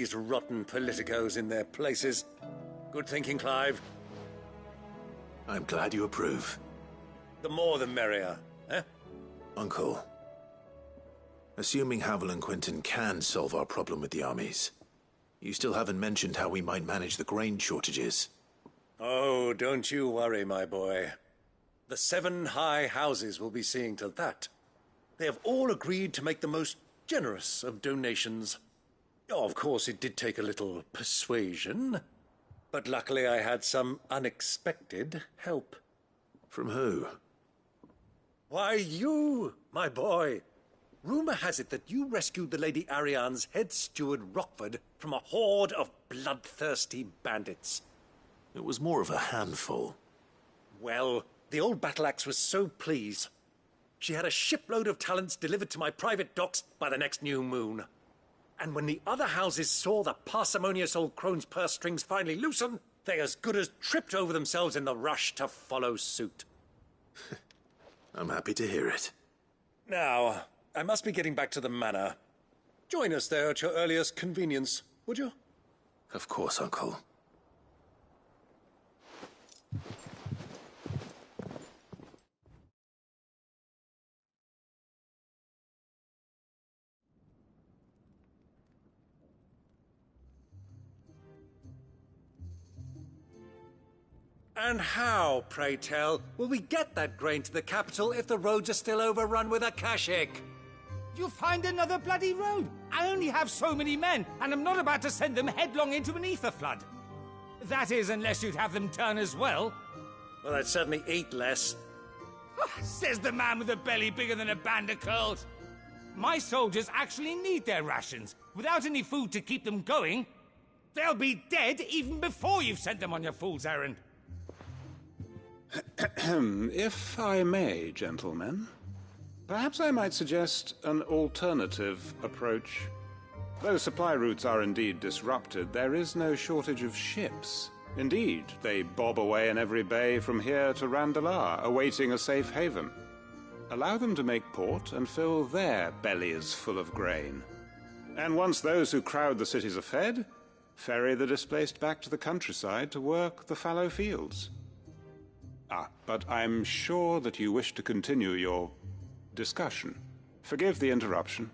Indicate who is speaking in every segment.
Speaker 1: these rotten politicos in their places. Good thinking, Clive.
Speaker 2: I'm glad you approve.
Speaker 1: The more the merrier, eh?
Speaker 2: Uncle, assuming Havel and Quentin can solve our problem with the armies, you still haven't mentioned how we might manage the grain shortages.
Speaker 1: Oh, don't you worry, my boy. The 7 high houses will be seeing to that. They have all agreed to make the most generous of donations. Oh, of course, it did take a little persuasion, but luckily I had some unexpected help.
Speaker 2: From who?
Speaker 1: Why, you, my boy. Rumor has it that you rescued the Lady Ariane's head steward Rockford from a horde of bloodthirsty bandits.
Speaker 2: It was more of a handful.
Speaker 1: Well, the old battle-axe was so pleased. She had a shipload of talents delivered to my private docks by the next new moon. And when the other houses saw the parsimonious old crone's purse strings finally loosen, they as good as tripped over themselves in the rush to follow suit.
Speaker 2: I'm happy to hear it.
Speaker 1: Now, I must be getting back to the manor. Join us there at your earliest convenience, would you?
Speaker 2: Of course, Uncle.
Speaker 1: And how, pray tell, will we get that grain to the capital if the roads are still overrun with Akashic?
Speaker 3: You'll find another bloody road. I only have so many men, and I'm not about to send them headlong into an ether flood. That is, unless you'd have them turn as well.
Speaker 1: Well, I'd certainly eat less.
Speaker 3: Says the man with a belly bigger than a band of curls. My soldiers actually need their rations. Without any food to keep them going, they'll be dead even before you've sent them on your fool's errand.
Speaker 4: If I may, gentlemen, perhaps I might suggest an alternative approach. Though supply routes are indeed disrupted, there is no shortage of ships. Indeed, they bob away in every bay from here to Randalar, awaiting a safe haven. Allow them to make port and fill their bellies full of grain. And once those who crowd the cities are fed, ferry the displaced back to the countryside to work the fallow fields. But I'm sure that you wish to continue your discussion. Forgive the interruption.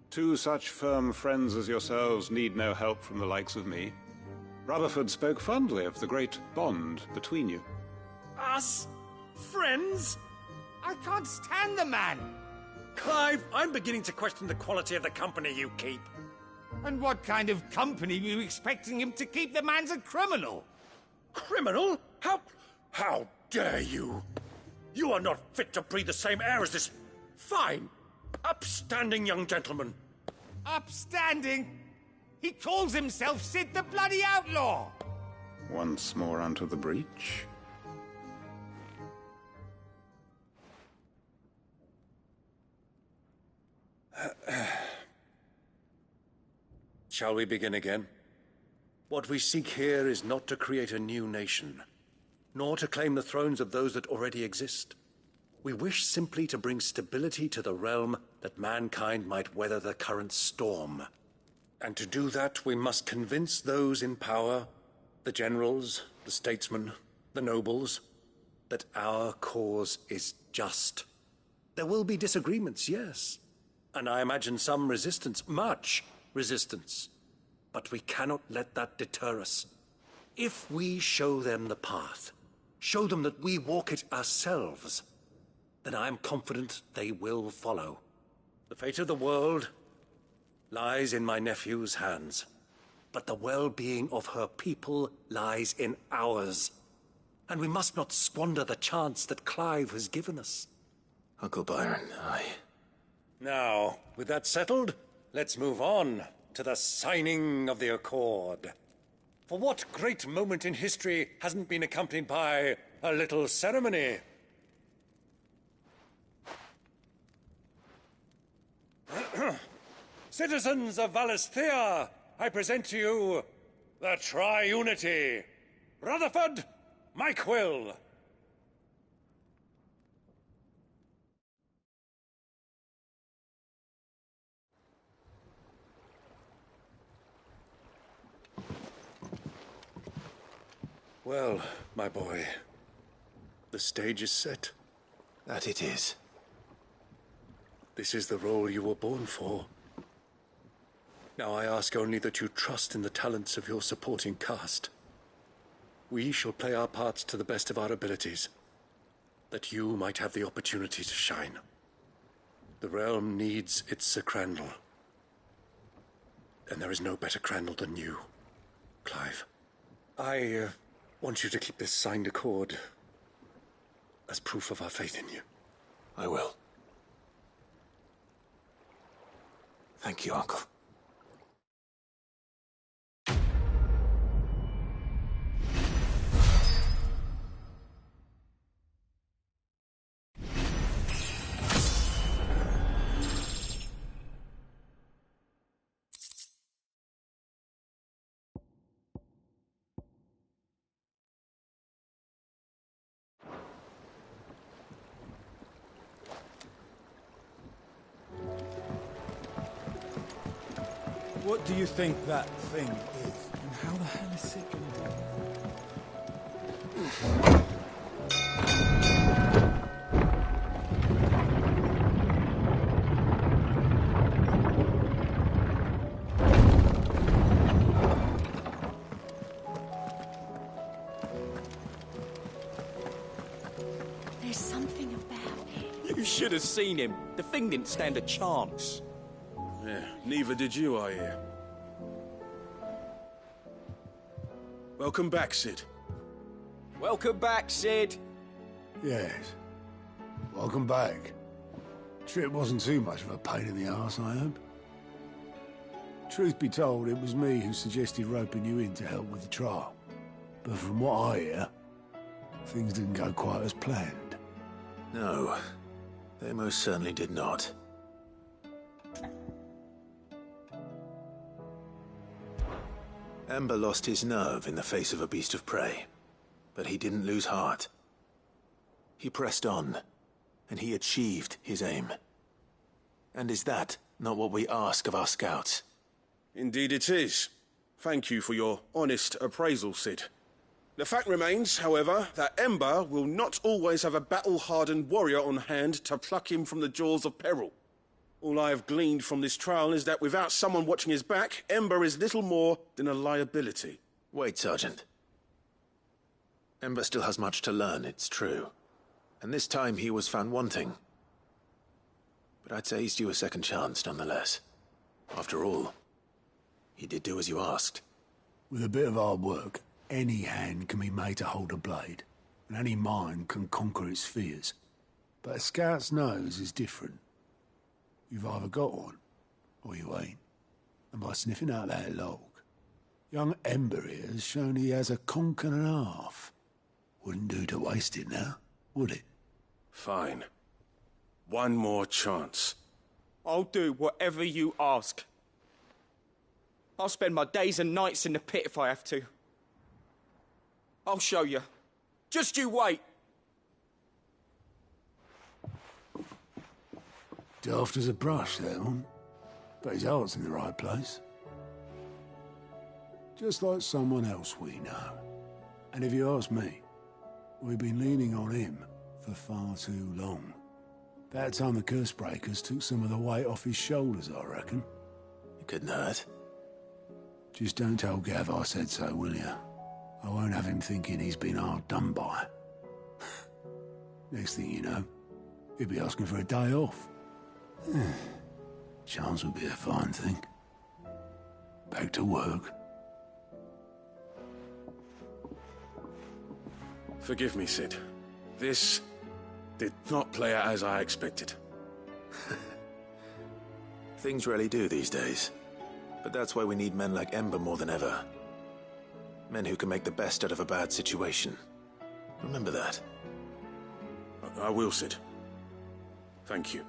Speaker 4: 2 such firm friends as yourselves need no help from the likes of me. Rutherford spoke fondly of the great bond between you.
Speaker 1: Us? Friends?
Speaker 3: I can't stand the man.
Speaker 1: Clive, I'm beginning to question the quality of the company you keep.
Speaker 3: And what kind of company were you expecting him to keep? The man's a criminal.
Speaker 1: Criminal? How dare you? You are not fit to breathe the same air as this fine, upstanding young gentleman.
Speaker 3: Upstanding? He calls himself Sid the Bloody Outlaw!
Speaker 4: Once more onto the breach.
Speaker 1: Shall we begin again? What we seek here is not to create a new nation, nor to claim the thrones of those that already exist. We wish simply to bring stability to the realm that mankind might weather the current storm. And to do that, we must convince those in power, the generals, the statesmen, the nobles, that our cause is just. There will be disagreements, yes, and I imagine some resistance, much resistance. But we cannot let that deter us. If we show them the path, show them that we walk it ourselves, then I am confident they will follow. The fate of the world lies in my nephew's hands, but the well-being of her people lies in ours. And we must not squander the chance that Clive has given us.
Speaker 2: Uncle Byron,
Speaker 1: Now, with that settled, let's move on to the signing of the Accord. For what great moment in history hasn't been accompanied by a little ceremony? Citizens of Valisthea, I present to you the Tri-Unity. Rutherford, Mike Will. Well, my boy, the stage is set.
Speaker 2: That it is.
Speaker 1: This is the role you were born for. Now I ask only that you trust in the talents of your supporting cast. We shall play our parts to the best of our abilities, that you might have the opportunity to shine. The realm needs its Sir Crandall. And there is no better Crandall than you, Clive. I want you to keep this signed accord as proof of our faith in you.
Speaker 2: I will. Thank you, Uncle.
Speaker 5: What do you think that thing is? And how the hell is it gonna do?
Speaker 6: There's something about it.
Speaker 7: You should have seen him. The thing didn't stand a chance.
Speaker 8: Yeah, neither did you, I hear. Welcome back, Sid.
Speaker 7: Welcome back, Sid.
Speaker 9: Yes. Welcome back. Trip wasn't too much of a pain in the arse, I hope. Truth be told, it was me who suggested roping you in to help with the trial. But from what I hear, things didn't go quite as planned.
Speaker 2: No, they most certainly did not. Ember lost his nerve in the face of a beast of prey, but he didn't lose heart. He pressed on, and he achieved his aim. And is that not what we ask of our scouts?
Speaker 8: Indeed it is. Thank you for your honest appraisal, Sid. The fact remains, however, that Ember will not always have a battle-hardened warrior on hand to pluck him from the jaws of peril. All I have gleaned from this trial is that without someone watching his back, Ember is little more than a liability.
Speaker 2: Wait, Sergeant. Ember still has much to learn, it's true. And this time he was found wanting. But I'd say he's due a second chance, nonetheless. After all, he did do as you asked.
Speaker 9: With a bit of hard work, any hand can be made to hold a blade, and any mind can conquer its fears. But a scout's nose is different. You've either got one, or you ain't. And by sniffing out that log, young Ember here has shown he has a conch and a half. Wouldn't do to waste it now, would it?
Speaker 8: Fine. One more chance.
Speaker 7: I'll do whatever you ask. I'll spend my days and nights in the pit if I have to. I'll show you. Just you wait.
Speaker 9: Daft as a brush, that one. But his heart's in the right place. Just like someone else we know. And if you ask me, we've been leaning on him for far too long. That time the curse breakers took some of the weight off his shoulders, I reckon.
Speaker 2: It couldn't hurt.
Speaker 9: Just don't tell Gav I said so, will you? I won't have him thinking he's been hard done by. Next thing you know, he'll be asking for a day off. Chance would be a fine thing. Back to work.
Speaker 8: Forgive me, Sid. This did not play out as I expected.
Speaker 2: Things rarely do these days. But that's why we need men like Ember more than ever. Men who can make the best out of a bad situation. Remember that.
Speaker 8: I will, Sid. Thank you.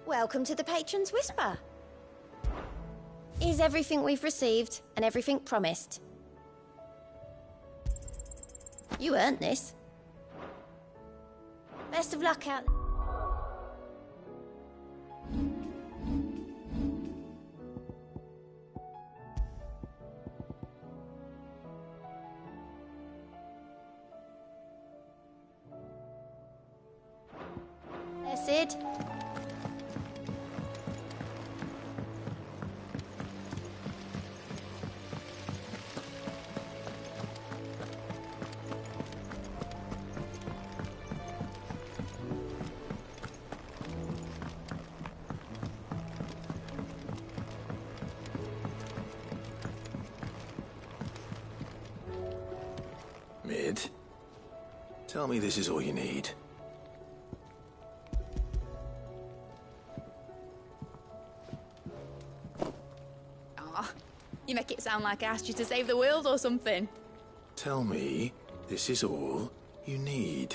Speaker 6: Welcome to the Patron's Whisper. Is everything we've received and everything promised? You earned this. Best of luck out. There, Sid.
Speaker 2: Mid, tell me this is all you need.
Speaker 10: Aw, you make it sound like I asked you to save the world or something.
Speaker 2: Tell me this is all you need.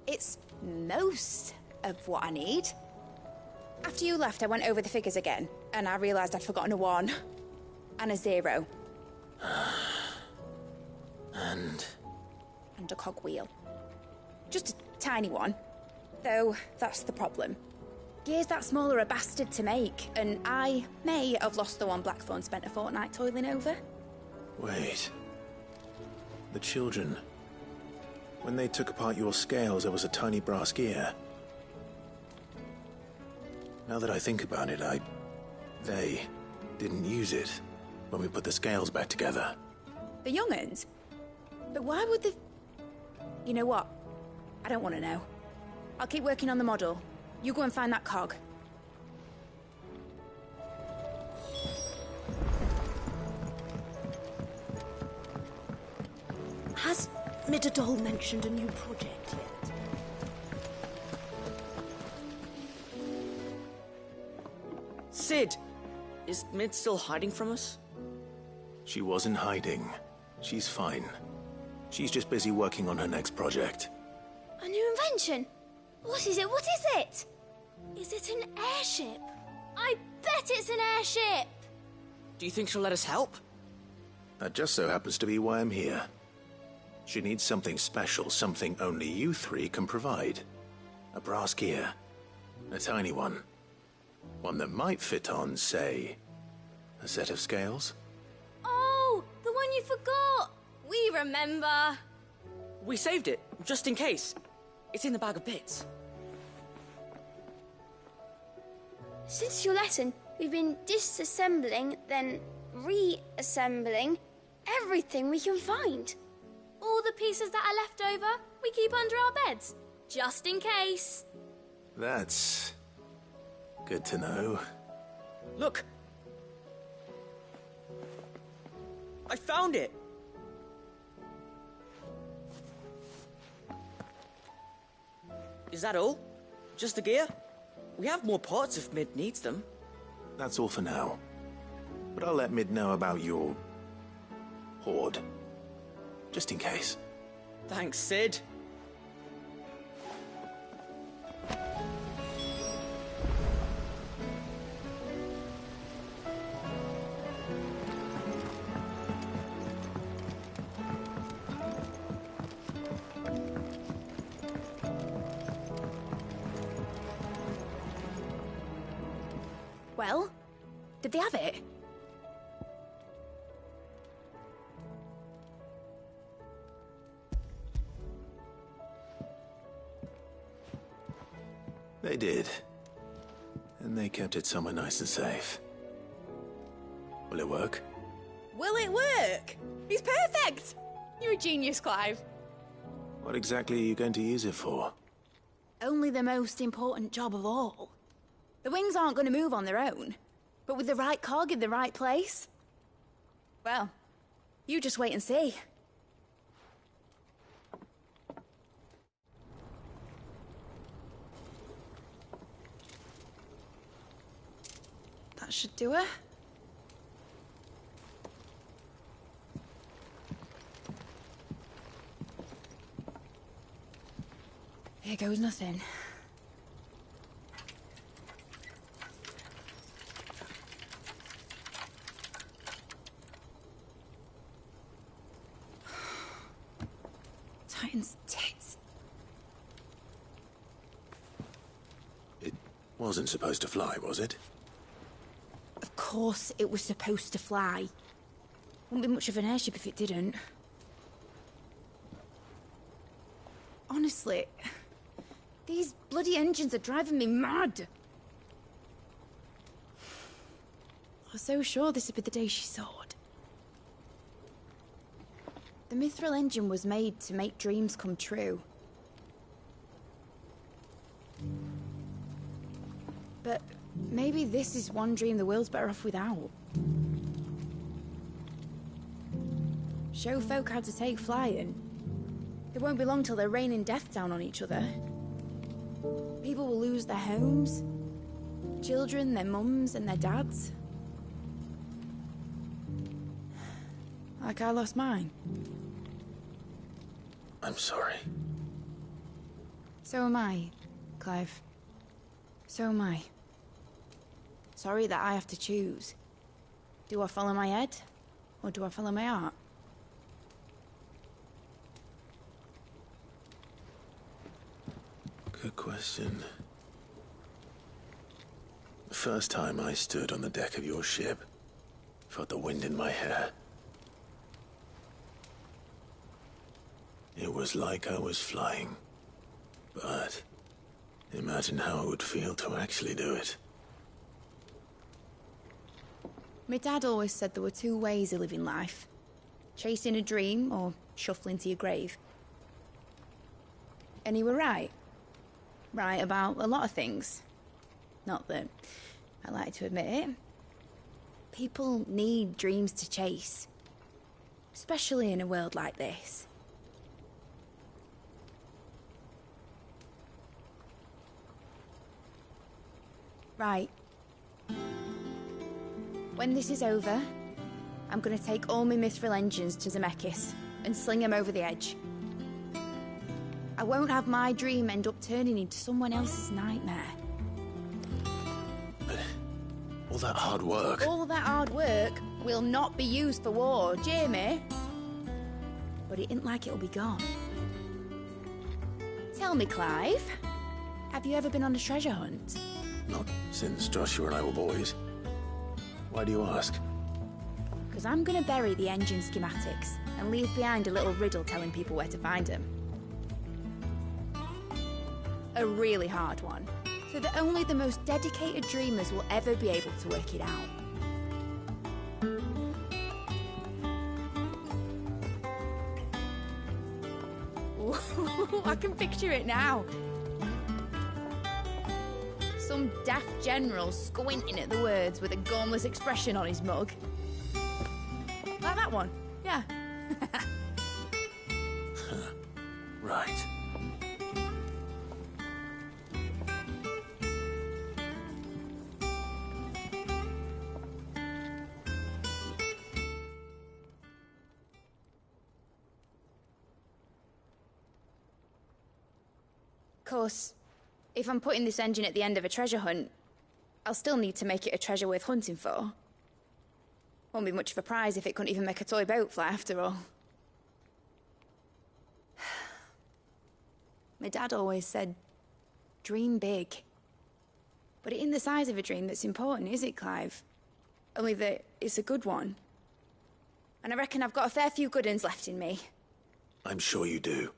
Speaker 10: It's most of what I need. After you left, I went over the figures again, and I realised I'd forgotten a 1 and a 0. And a cogwheel. Just a tiny one. Though, that's the problem. Gears that small are a bastard to make, and I may have lost the one Blackthorn spent a fortnight toiling over.
Speaker 2: Wait. The children. When they took apart your scales, there was a tiny brass gear. Now that I think about it, they didn't use it when we put the scales back together.
Speaker 10: The young'uns? But why would the... You know what? I don't want to know. I'll keep working on the model. You go and find that cog.
Speaker 6: Has Midadol mentioned a new project yet?
Speaker 11: Sid! Is Mid still hiding from us?
Speaker 2: She wasn't hiding. She's fine. She's just busy working on her next project.
Speaker 6: A new invention? What is it? What is it? Is it an airship? I bet it's an airship!
Speaker 11: Do you think she'll let us help?
Speaker 2: That just so happens to be why I'm here. She needs something special, something only you three can provide. A brass gear. A tiny one. One that might fit on, say, a set of scales.
Speaker 6: Oh, the one you forgot! We remember.
Speaker 11: We saved it, just in case. It's in the bag of bits.
Speaker 12: Since your lesson, we've been disassembling, then reassembling everything we can find. All the pieces that are left over, we keep under our beds, just in case.
Speaker 2: That's good to know.
Speaker 11: Look! I found it! Is that all? Just the gear? We have more parts if Mid needs them.
Speaker 2: That's all for now. But I'll let Mid know about your hoard. Just in case.
Speaker 11: Thanks, Sid.
Speaker 10: Well, did they have it?
Speaker 2: They did. And they kept it somewhere nice and safe. Will it work?
Speaker 10: Will it work? He's perfect! You're a genius, Clive.
Speaker 2: What exactly are you going to use it for?
Speaker 10: Only the most important job of all. The wings aren't going to move on their own, but with the right cog in the right place. Well, you just wait and see. That should do it. Here goes nothing. Titan's tits.
Speaker 2: It wasn't supposed to fly, was it?
Speaker 10: Of course it was supposed to fly. Wouldn't be much of an airship if it didn't. Honestly, these bloody engines are driving me mad. I was so sure this would be the day she soared. The Mithril engine was made to make dreams come true. But maybe this is one dream the world's better off without. Show folk how to take flying. It won't be long till they're raining death down on each other. People will lose their homes. Children, their mums and their dads. Like I lost mine.
Speaker 2: I'm sorry.
Speaker 10: So am I, Clive. So am I. Sorry that I have to choose. Do I follow my head, or do I follow my heart?
Speaker 2: Good question. The first time I stood on the deck of your ship, felt the wind in my hair. It was like I was flying. But imagine how it would feel to actually do it.
Speaker 10: My dad always said there were two ways of living life. Chasing a dream or shuffling to your grave. And he were right. Right about a lot of things. Not that I like to admit it. People need dreams to chase. Especially in a world like this. Right. When this is over, I'm gonna take all my Mithril engines to Zemeckis and sling them over the edge. I won't have my dream end up turning into someone else's nightmare.
Speaker 2: But all that hard work...
Speaker 10: All that hard work will not be used for war, Jamie. But it ain't like it'll be gone. Tell me, Clive, have you ever been on a treasure hunt?
Speaker 2: Not since Joshua and I were boys. Why do you ask?
Speaker 10: Because I'm gonna bury the engine schematics and leave behind a little riddle telling people where to find them. A really hard one, so that only the most dedicated dreamers will ever be able to work it out. Ooh, I can picture it now. Some daft general squinting at the words with a gormless expression on his mug. Like that one, yeah.
Speaker 2: Right.
Speaker 10: Of course, if I'm putting this engine at the end of a treasure hunt, I'll still need to make it a treasure worth hunting for. Won't be much of a prize if it couldn't even make a toy boat fly after all. My dad always said, dream big. But it ain't the size of a dream that's important, is it, Clive? Only that it's a good one. And I reckon I've got a fair few good uns left in me.
Speaker 2: I'm sure you do.